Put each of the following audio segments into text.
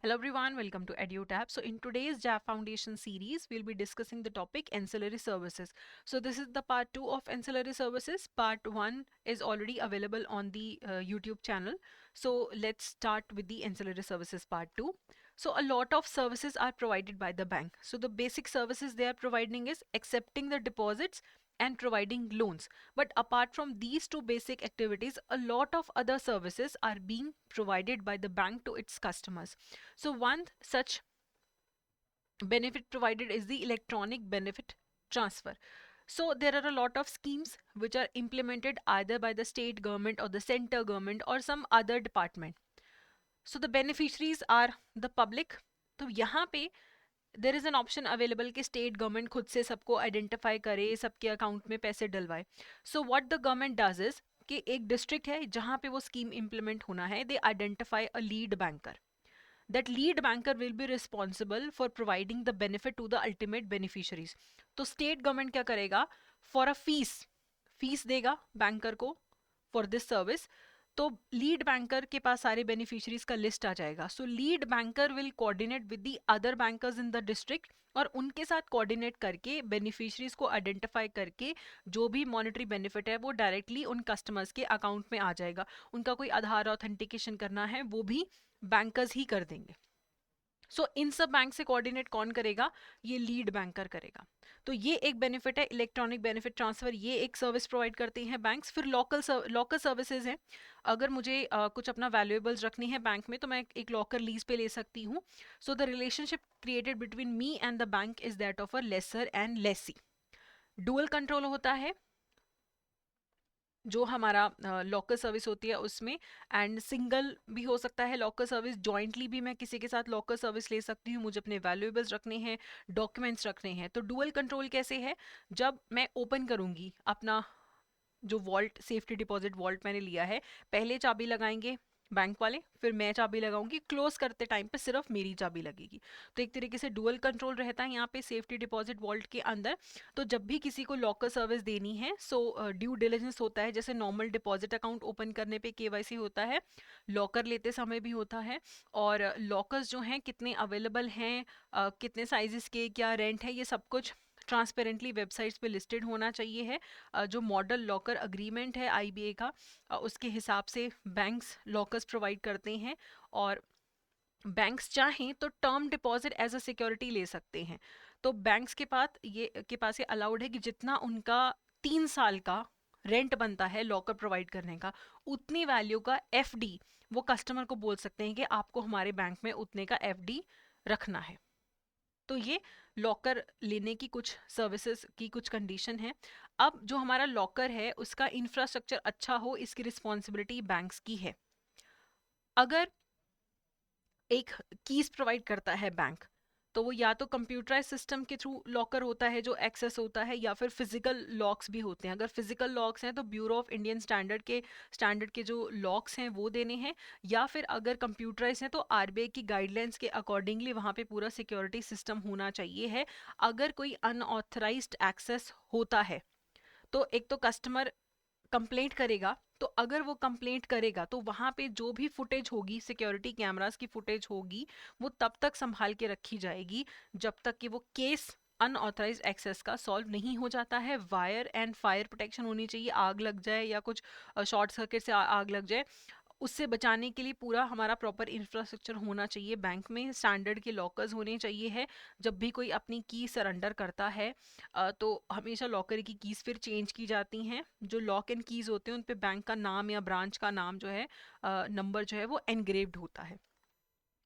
Hello everyone, welcome to EduTap. So in today's JAP Foundation series, we'll be discussing the topic ancillary services. So this is the part 2 of ancillary services. Part 1 is already available on the YouTube channel. So let's start with the ancillary services part 2. So a lot of services are provided by the bank. So the basic services they are providing is accepting the deposits and providing loans. But apart from these two basic activities, a lot of other services are being provided by the bank to its customers. So one such benefit provided is the electronic benefit transfer. So there are a lot of schemes which are implemented either by the state government or the center government or some other department. So the beneficiaries are the public. तो यहाँ पे there is an option available कि state government खुद से सबको identify करे, सबके account में पैसे डलवाए. So what the government does is कि एक डिस्ट्रिक्ट है जहाँ पे वो स्कीम इंप्लीमेंट होना है, they identify a lead banker. That lead banker will be responsible for providing the benefit to the ultimate beneficiaries. तो स्टेट गवर्नमेंट क्या करेगा, फॉर अ फीस देगा बैंकर को फॉर दिस सर्विस. तो लीड बैंकर के पास सारे बेनिफिशियरीज का list आ जाएगा. सो lead banker will coordinate with the other bankers in the district और उनके साथ कोऑर्डिनेट करके बेनिफिशियरीज को आइडेंटिफाई करके जो भी मॉनेटरी बेनिफिट है वो डायरेक्टली उन कस्टमर्स के अकाउंट में आ जाएगा. उनका कोई आधार ऑथेंटिकेशन करना है वो भी बैंकर्स ही कर देंगे. इन सब बैंक से कोऑर्डिनेट कौन करेगा, ये लीड बैंकर करेगा. तो ये एक बेनिफिट है इलेक्ट्रॉनिक बेनिफिट ट्रांसफर, ये एक सर्विस प्रोवाइड करते हैं बैंक्स. फिर लॉकर सर्विसेज हैं. अगर मुझे कुछ अपना वैल्यूएबल्स रखनी है बैंक में तो मैं एक लॉकर लीज पे ले सकती हूँ. So the relationship created between me and the bank is that of a lessor and lessee. Dual control होता है जो हमारा लॉकर सर्विस होती है उसमें, एंड सिंगल भी हो सकता है लॉकर सर्विस. जॉइंटली भी मैं किसी के साथ लॉकर सर्विस ले सकती हूँ, मुझे अपने वैल्यूएबल्स रखने हैं, डॉक्यूमेंट्स रखने हैं. तो डुअल कंट्रोल कैसे है, जब मैं ओपन करूँगी अपना जो वॉल्ट, सेफ्टी डिपॉजिट वॉल्ट मैंने लिया है, पहले चाबी लगाएंगे बैंक वाले, फिर मैं चाबी लगाऊंगी, क्लोज करते टाइम पे सिर्फ मेरी चाबी लगेगी. तो एक तरीके से डुअल कंट्रोल रहता है यहाँ पे सेफ्टी डिपॉजिट वॉल्ट के अंदर. तो जब भी किसी को लॉकर सर्विस देनी है, सो ड्यू डिलिजेंस होता है. जैसे नॉर्मल डिपॉजिट अकाउंट ओपन करने पे केवाईसी होता है, लॉकर लेते समय भी होता है. और लॉकर्स जो हैं कितने अवेलेबल हैं, कितने साइजेस के, क्या रेंट है, ये सब कुछ ट्रांसपेरेंटली वेबसाइट्स पे लिस्टेड होना चाहिए है. जो मॉडल लॉकर अग्रीमेंट है आईबीए का, उसके हिसाब से बैंक्स लॉकर्स प्रोवाइड करते हैं. और बैंक्स चाहें तो term deposit as a security ले सकते हैं. तो बैंक्स के पास ये अलाउड है कि जितना उनका 3 साल का रेंट बनता है लॉकर प्रोवाइड करने का, उतनी वैल्यू का एफडी वो कस्टमर को बोल सकते हैं कि आपको हमारे बैंक में उतने का एफडी रखना है. तो ये लॉकर लेने की कुछ सर्विसेज की कुछ कंडीशन है. अब जो हमारा लॉकर है उसका इंफ्रास्ट्रक्चर अच्छा हो, इसकी रिस्पॉन्सिबिलिटी बैंक्स की है. अगर एक कीज प्रोवाइड करता है बैंक, तो वो या तो कंप्यूटराइज सिस्टम के थ्रू लॉकर होता है जो एक्सेस होता है, या फिर फिजिकल लॉक्स भी होते हैं. अगर फिजिकल लॉक्स हैं तो ब्यूरो ऑफ इंडियन स्टैंडर्ड के जो लॉक्स हैं वो देने हैं, या फिर अगर कंप्यूटराइज हैं तो आरबीआई की गाइडलाइंस के अकॉर्डिंगली वहाँ पे पूरा सिक्योरिटी सिस्टम होना चाहिए है. अगर कोई अनऑथराइज्ड एक्सेस होता है तो एक तो कस्टमर कंप्लेंट करेगा. तो अगर वो कंप्लेंट करेगा तो वहाँ पे जो भी फुटेज होगी, सिक्योरिटी कैमरास की फुटेज होगी, वो तब तक संभाल के रखी जाएगी जब तक कि वो केस अनऑथराइज एक्सेस का सॉल्व नहीं हो जाता है. वायर एंड फायर प्रोटेक्शन होनी चाहिए, आग लग जाए या कुछ शॉर्ट सर्किट से आग लग जाए, उससे बचाने के लिए पूरा हमारा प्रॉपर इंफ्रास्ट्रक्चर होना चाहिए. बैंक में स्टैंडर्ड के लॉकर्स होने चाहिए है. जब भी कोई अपनी की सरेंडर करता है तो हमेशा लॉकर की कीज़ फिर चेंज की जाती हैं. जो लॉक एंड कीज़ होते हैं उन पे बैंक का नाम या ब्रांच का नाम जो है, नंबर जो है वो एनग्रेव्ड होता है.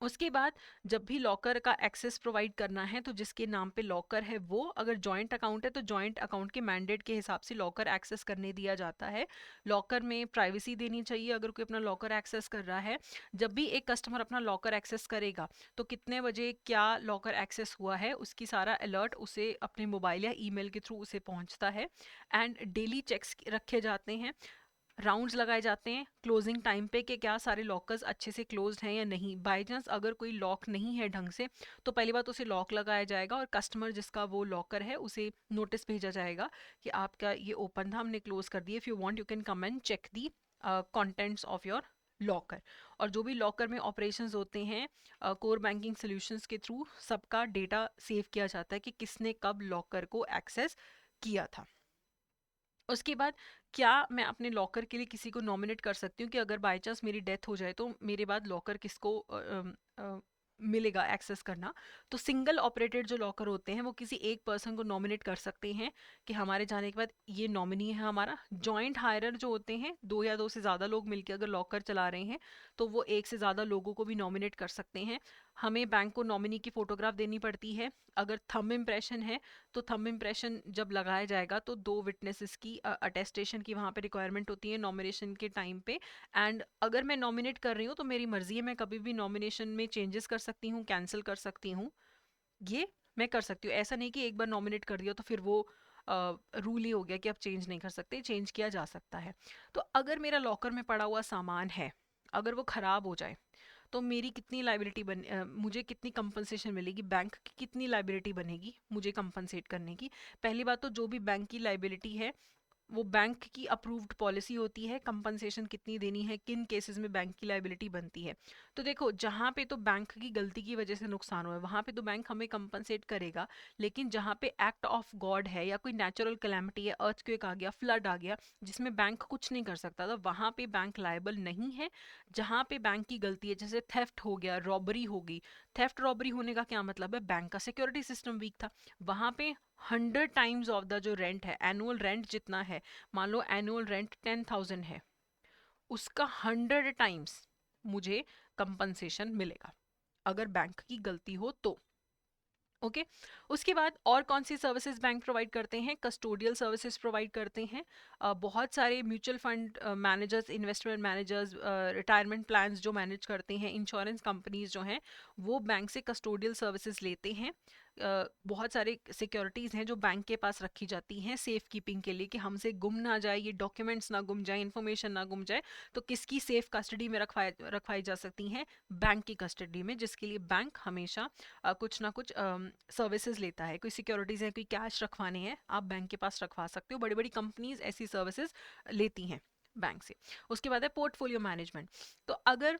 उसके बाद जब भी लॉकर का एक्सेस प्रोवाइड करना है तो जिसके नाम पे लॉकर है वो, अगर जॉइंट अकाउंट है तो जॉइंट अकाउंट के मैंडेट के हिसाब से लॉकर एक्सेस करने दिया जाता है. लॉकर में प्राइवेसी देनी चाहिए अगर कोई अपना लॉकर एक्सेस कर रहा है. जब भी एक कस्टमर अपना लॉकर एक्सेस करेगा तो कितने बजे क्या लॉकर एक्सेस हुआ है उसकी सारा अलर्ट उसे अपने मोबाइल या ईमेल के थ्रू उसे पहुंचता है. एंड डेली चेक्स रखे जाते हैं, राउंड्स लगाए जाते हैं क्लोजिंग टाइम पे कि क्या सारे लॉकर्स अच्छे से क्लोज्ड हैं या नहीं. बाय चांस अगर कोई लॉक नहीं है ढंग से तो पहली बात उसे लॉक लगाया जाएगा और कस्टमर जिसका वो लॉकर है उसे नोटिस भेजा जाएगा कि आपका ये ओपन था, हमने क्लोज कर दिया, if you want you can come and check the contents of your locker. और जो भी लॉकर में ऑपरेशंस होते हैं कोर बैंकिंग सॉल्यूशंस के थ्रू सबका डेटा सेव किया जाता है कि किसने कब लॉकर को एक्सेस किया था। उसके बाद क्या मैं अपने लॉकर के लिए किसी को नॉमिनेट कर सकती हूँ कि अगर बाय चांस मेरी डेथ हो जाए तो मेरे बाद लॉकर किसको मिलेगा एक्सेस करना। तो सिंगल ऑपरेटेड जो लॉकर होते हैं वो किसी एक पर्सन को नॉमिनेट कर सकते हैं कि हमारे जाने के बाद ये नॉमिनी है हमारा। जॉइंट हायरर जो होते हैं, दो या दो से ज़्यादा लोग मिलकर अगर लॉकर चला रहे हैं तो वो एक से ज़्यादा लोगों को भी नॉमिनेट कर सकते हैं। हमें बैंक को नॉमिनी की फ़ोटोग्राफ देनी पड़ती है। अगर थंब इम्प्रेशन है तो थंब इम्प्रेशन जब लगाया जाएगा तो दो विटनेसेस की अटेस्टेशन की वहाँ पे रिक्वायरमेंट होती है नॉमिनेशन के टाइम पे। एंड अगर मैं नॉमिनेट कर रही हूँ तो मेरी मर्जी है, मैं कभी भी नॉमिनेशन में चेंजेस कर सकती हूँ, कैंसिल कर सकती हूँ, ये मैं कर सकती हूँ। ऐसा नहीं कि एक बार नॉमिनेट कर दिया तो फिर वो रूल ही हो गया कि अब चेंज नहीं कर सकते, चेंज किया जा सकता है। तो अगर मेरा लॉकर में पड़ा हुआ सामान है, अगर वो ख़राब हो जाए तो मेरी कितनी लाइबिलिटी मुझे कितनी कंपनसेशन मिलेगी, बैंक की कितनी लाइबिलिटी बनेगी मुझे कंपनसेट करने की। पहली बात तो जो भी बैंक की लाइबिलिटी है वो बैंक की अप्रूव्ड पॉलिसी होती है, कंपनसेशन कितनी देनी है, किन केसेस में बैंक की लाइबिलिटी बनती है। तो देखो जहाँ पे तो बैंक की गलती की वजह से नुकसान हुआ है वहाँ पे तो बैंक हमें कंपनसेट करेगा। लेकिन जहाँ पे एक्ट ऑफ गॉड है या कोई नेचुरल कैलेमिटी है, अर्थक्वेक आ गया, फ्लड आ गया, जिसमें बैंक कुछ नहीं कर सकता था, वहाँ पे बैंक लायबल नहीं है। जहाँ पे बैंक की गलती है, जैसे थेफ्ट हो गया, रॉबरी हो गई। थेफ्ट रॉबरी होने का क्या मतलब है, बैंक का सिक्योरिटी सिस्टम वीक था। वहाँ पे 100 टाइम्स ऑफ द जो रेंट है, एनुअल रेंट जितना है, मान लो एनुअल रेंट 10,000 है, उसका 100 टाइम्स मुझे कंपनसेशन मिलेगा अगर बैंक की गलती हो तो। ओके उसके बाद और कौन सी सर्विसेज बैंक प्रोवाइड करते हैं, कस्टोडियल सर्विसेज प्रोवाइड करते हैं। बहुत सारे mutual fund managers, investment managers, retirement plans जो मैनेज करते हैं, इंश्योरेंस कंपनीज जो हैं वो बैंक से कस्टोडियल सर्विसेज लेते हैं। बहुत सारे सिक्योरिटीज़ हैं जो बैंक के पास रखी जाती हैं सेफ कीपिंग के लिए कि हमसे गुम ना जाए, ये डॉक्यूमेंट्स ना गुम जाए, इन्फॉर्मेशन ना गुम जाए। तो किसकी सेफ कस्टडी में रखवाई जा सकती हैं, बैंक की कस्टडी में, जिसके लिए बैंक हमेशा कुछ ना कुछ सर्विसेज लेता है। कोई सिक्योरिटीज़ हैं, कोई कैश रखवाने हैं, आप बैंक के पास रखवा सकते हो। बड़ी बड़ी कंपनीज ऐसी सर्विसेज लेती हैं बैंक से। उसके बाद है पोर्टफोलियो मैनेजमेंट। तो अगर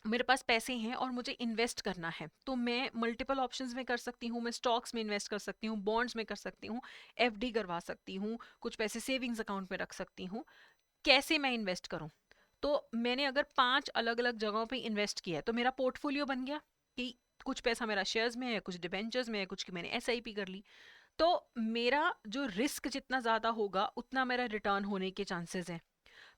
मेरे पास पैसे हैं और मुझे इन्वेस्ट करना है तो मैं मल्टीपल ऑप्शंस में कर सकती हूँ। मैं स्टॉक्स में इन्वेस्ट कर सकती हूँ, बॉन्ड्स में कर सकती हूँ, एफडी करवा सकती हूँ, कुछ पैसे सेविंग्स अकाउंट में रख सकती हूँ। कैसे मैं इन्वेस्ट करूँ, तो मैंने अगर 5 अलग अलग जगहों पे इन्वेस्ट किया है तो मेरा पोर्टफोलियो बन गया कि कुछ पैसा मेरा शेयर्स में है, कुछ डिबेंचर्स में है, कुछ की मैंने एसआईपी कर ली। तो मेरा जो रिस्क जितना ज़्यादा होगा उतना मेरा रिटर्न होने के चांसेस हैं।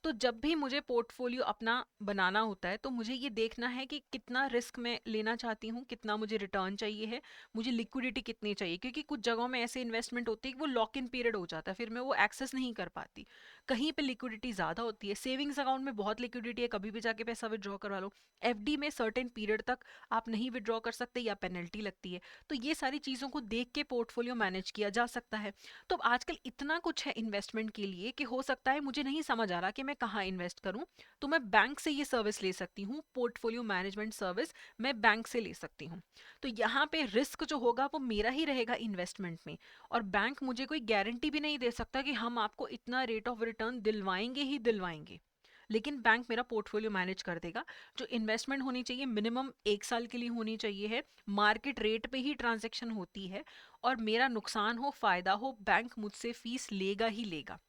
तो जब भी मुझे पोर्टफोलियो अपना बनाना होता है तो मुझे ये देखना है कि कितना रिस्क मैं लेना चाहती हूँ, कितना मुझे रिटर्न चाहिए है, मुझे लिक्विडिटी कितनी चाहिए। क्योंकि कुछ जगहों में ऐसे इन्वेस्टमेंट होती है कि वो लॉक इन पीरियड हो जाता है, फिर मैं वो एक्सेस नहीं कर पाती। कहीं पे लिक्विडिटी ज़्यादा होती है, सेविंग्स अकाउंट में बहुत लिक्विडिटी है, कभी भी जाके पैसा विड्रॉ करवा लो। एफडी में सर्टेन पीरियड तक आप नहीं विड्रॉ कर सकते या पेनल्टी लगती है। तो ये सारी चीज़ों को देख के पोर्टफोलियो मैनेज किया जा सकता है। तो आजकल इतना कुछ है इन्वेस्टमेंट के लिए कि हो सकता है मुझे नहीं समझ आ रहा कि मैं कहाँ इन्वेस्ट करूं, तो मैं बैंक से ये सर्विस ले सकती हूँ, पोर्टफोलियो मैनेजमेंट सर्विस मैं बैंक से ले सकती हूँ। तो यहाँ पे रिस्क जो होगा वो मेरा ही रहेगा इन्वेस्टमेंट में, और बैंक मुझे कोई गारंटी भी नहीं दे सकता कि हम आपको इतना रेट ऑफ रिटर्न दिलवाएंगे ही दिलवाएंगे। लेकिन बैंक मेरा पोर्टफोलियो मैनेज कर देगा। जो इन्वेस्टमेंट होनी चाहिए मिनिमम 1 साल के लिए होनी चाहिए है, मार्केट रेट पे ही ट्रांजैक्शन होती है, और मेरा नुकसान हो फायदा हो बैंक मुझसे फीस लेगा ही लेगा।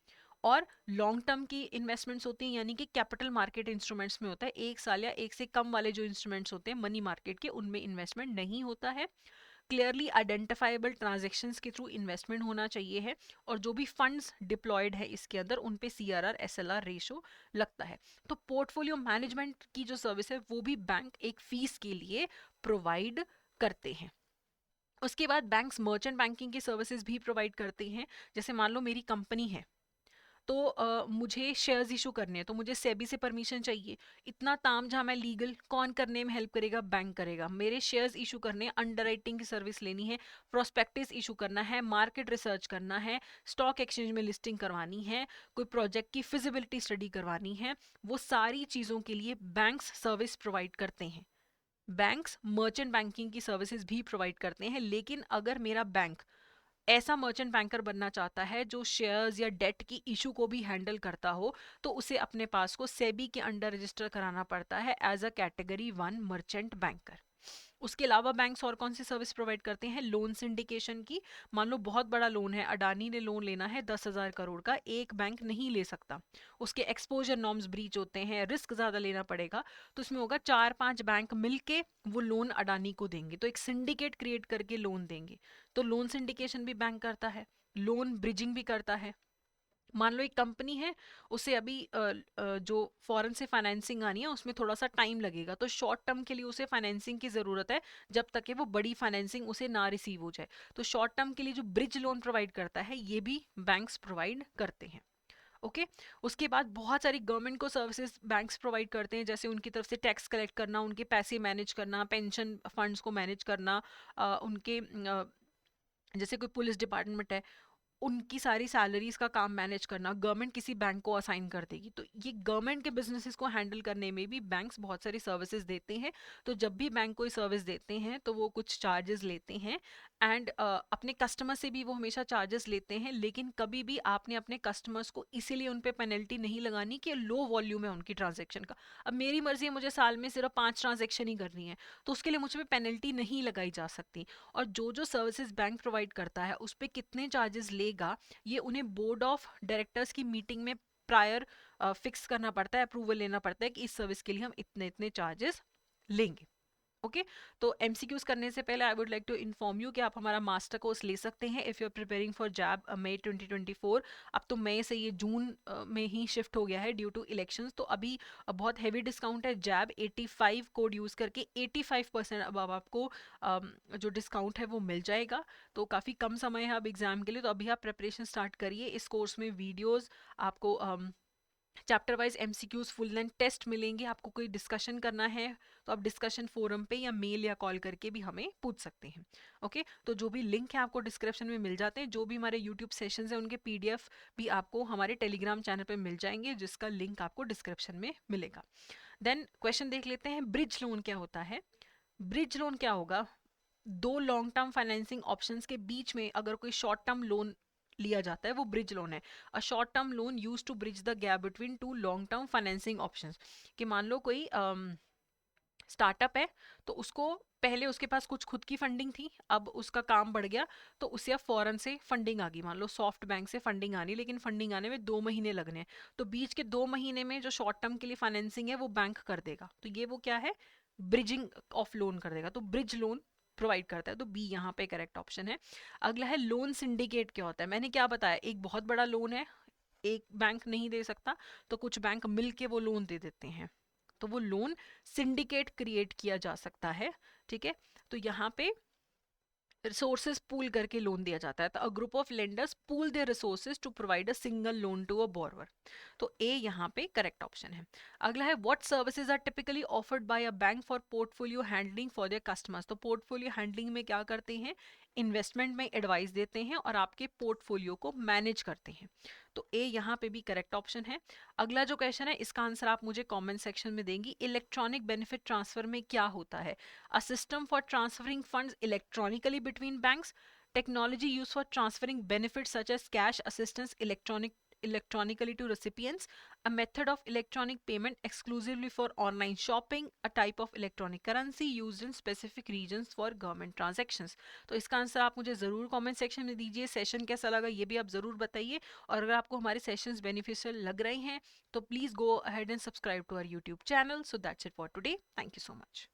और लॉन्ग टर्म की इन्वेस्टमेंट्स होती हैं, यानी कि कैपिटल मार्केट इंस्ट्रूमेंट्स में होता है, 1 साल या एक से कम वाले जो इंस्ट्रूमेंट्स होते हैं मनी मार्केट के, उनमें इन्वेस्टमेंट नहीं होता है। क्लियरली आइडेंटिफाइबल ट्रांजेक्शन्स के थ्रू इन्वेस्टमेंट होना चाहिए है, और जो भी फंड्स डिप्लॉयड है इसके अंदर उन पे CRR SLR रेशो लगता है। तो पोर्टफोलियो मैनेजमेंट की जो सर्विस है वो भी बैंक एक फीस के लिए प्रोवाइड करते हैं। उसके बाद बैंक्स मर्चेंट बैंकिंग की सर्विसेज भी प्रोवाइड करते हैं। जैसे मान लो मेरी कंपनी है तो मुझे शेयर्स इशू करने हैं तो मुझे सेबी से परमिशन चाहिए। इतना ताम झाम है लीगल, कौन करने में हेल्प करेगा, बैंक करेगा। मेरे शेयर्स इशू करने, अंडरराइटिंग की सर्विस लेनी है, प्रोस्पेक्टिस इशू करना है, मार्केट रिसर्च करना है, स्टॉक एक्सचेंज में लिस्टिंग करवानी है, कोई प्रोजेक्ट की फिजिबिलिटी स्टडी करवानी है, वो सारी चीज़ों के लिए बैंक्स सर्विस प्रोवाइड करते हैं। बैंक्स मर्चेंट बैंकिंग की सर्विसेज भी प्रोवाइड करते हैं। लेकिन अगर मेरा बैंक ऐसा मर्चेंट बैंकर बनना चाहता है जो शेयर्स या डेट की इशू को भी हैंडल करता हो, तो उसे अपने पास को सेबी के अंडर रजिस्टर कराना पड़ता है as a category 1 merchant banker. उसके अलावा बैंक्स और कौन सी सर्विस प्रोवाइड करते हैं? लोन सिंडिकेशन की। मान लो बहुत बड़ा लोन है, अडानी ने लोन लेना है 10,000 करोड़ का, एक बैंक नहीं ले सकता, उसके एक्सपोजर नॉर्म्स ब्रीच होते हैं, रिस्क ज्यादा लेना पड़ेगा, तो उसमें होगा 4-5 बैंक मिलके वो लोन अडानी को देंगे, तो एक सिंडिकेट क्रिएट करके लोन देंगे। तो लोन सिंडिकेशन भी बैंक करता है, लोन ब्रिजिंग भी करता है। मान लो एक कंपनी है, उसे अभी जो फॉरेन से फाइनेंसिंग आनी है उसमें थोड़ा सा टाइम लगेगा, तो शॉर्ट टर्म के लिए उसे फाइनेंसिंग की ज़रूरत है जब तक कि वो बड़ी फाइनेंसिंग उसे ना रिसीव हो जाए। तो शॉर्ट टर्म के लिए जो ब्रिज लोन प्रोवाइड करता है ये भी बैंक्स प्रोवाइड करते हैं। ओके। उसके बाद बहुत सारी गवर्नमेंट को सर्विसेज बैंक्स प्रोवाइड करते हैं, जैसे उनकी तरफ से टैक्स कलेक्ट करना, उनके पैसे मैनेज करना, पेंशन फंड्स को मैनेज करना, उनके जैसे कोई पुलिस डिपार्टमेंट है, उनकी सारी सैलरीज का काम मैनेज करना गवर्नमेंट किसी बैंक को असाइन कर देगी। तो ये गवर्नमेंट के बिजनेसेस को हैंडल करने में भी बैंक्स बहुत सारी सर्विसेज देते हैं। तो जब भी बैंक कोई सर्विस देते हैं तो वो कुछ चार्जेस लेते हैं, एंड अपने कस्टमर से भी वो हमेशा चार्जेस लेते हैं, लेकिन कभी भी आपने अपने कस्टमर्स को इसीलिए उन पे पेनल्टी नहीं लगानी कि लो वॉल्यूम है उनकी ट्रांजेक्शन का। अब मेरी मर्जी है, मुझे साल में सिर्फ 5 ट्रांजेक्शन ही करनी है, तो उसके लिए मुझ पर पेनल्टी नहीं लगाई जा सकती। और जो जो सर्विसेज बैंक प्रोवाइड करता है उस पर कितने चार्जेस लेगा, ये उन्हें बोर्ड ऑफ डायरेक्टर्स की मीटिंग में प्रायर फिक्स करना पड़ता है, अप्रूवल लेना पड़ता है कि इस सर्विस के लिए हम इतने इतने चार्जेस लेंगे। ओके। तो एमसीक्यूज करने से पहले I would like to inform you कि आप हमारा मास्टर कोर्स ले सकते हैं if you are preparing for jab May 2024। अब तो मई से ये जून में ही शिफ्ट हो गया है ड्यू टू इलेक्शंस, तो अभी बहुत हैवी डिस्काउंट है। जैब 85 कोड यूज़ करके 85% अब आपको जो डिस्काउंट है वो मिल जाएगा। तो काफ़ी कम समय है अब एग्जाम के लिए, तो अभी आप प्रिपरेशन स्टार्ट करिए। इस कोर्स में वीडियोज़ आपको chapter wise MCQs full length test मिलेंगे। आपको कोई डिस्कशन करना है तो आप डिस्कशन फोरम पे या मेल या कॉल करके भी हमें पूछ सकते हैं। ओके। तो जो भी लिंक है आपको डिस्क्रिप्शन में मिल जाते हैं, जो भी हमारे यूट्यूब सेशंस हैं उनके पीडीएफ भी आपको हमारे टेलीग्राम चैनल पे मिल जाएंगे, जिसका लिंक आपको डिस्क्रिप्शन में मिलेगा। देन क्वेश्चन देख लेते हैं, ब्रिज लोन क्या होता है? ब्रिज लोन क्या होगा? दो लॉन्ग टर्म फाइनेंसिंग ऑप्शंस के बीच में अगर कोई शॉर्ट टर्म लोन लिया जाता है वो ब्रिज लोन है। A short term loan use to bridge the gap between two long term financing options. कि मान लो कोई स्टार्टअप है, तो उसको पहले उसके पास कुछ खुद की फंडिंग थी, अब उसका काम बढ़ गया, तो उसे अब फॉरेन से फंडिंग आ गई। मान लो सॉफ्ट बैंक से फंडिंग आनी, लेकिन फंडिंग आने में 2 महीने लगने हैं, तो बीच के 2 महीने में जो शॉर्ट टर्म के लिए फाइनेंसिंग है वो बैंक कर देगा, तो ये वो क्या है? ब्रिजिंग ऑफ लोन कर देगा, तो ब्रिज लोन प्रोवाइड करता है। तो बी यहाँ पे करेक्ट ऑप्शन है। अगला है लोन सिंडिकेट क्या होता है? मैंने क्या बताया, एक बहुत बड़ा लोन है, एक बैंक नहीं दे सकता, तो कुछ बैंक मिलके वो लोन दे देते हैं, तो वो लोन सिंडिकेट क्रिएट किया जा सकता है। ठीक है। तो यहाँ पे रिसोर्सेज पूल करके लोन दिया जाता है, तो a group of lenders pool their resources to provide a single loan to a borrower. तो ए यहाँ पे करेक्ट ऑप्शन है। अगला है what services are typically offered by a bank for portfolio handling for their customers. तो portfolio handling में क्या करते हैं? इन्वेस्टमेंट में एडवाइस देते हैं और आपके पोर्टफोलियो को मैनेज करते हैं। तो ए यहाँ पे भी करेक्ट ऑप्शन है। अगला जो क्वेश्चन है इसका आंसर आप मुझे कमेंट सेक्शन में देंगी। इलेक्ट्रॉनिक बेनिफिट ट्रांसफर में क्या होता है? A system for transferring funds electronically between banks, technology used for transferring benefits such as cash assistance electronically to recipients, a method of electronic payment exclusively for online shopping, a type of electronic currency used in specific regions for government transactions। तो इसका answer आप मुझे ज़रूर comment section में दीजिए। Session कैसा लगा ये भी आप ज़रूर बताइए, और अगर आपको हमारे सेशंस बेनिफिशियल लग रहे हैं तो please go ahead and subscribe to our YouTube channel. So that's it for today. Thank you so much.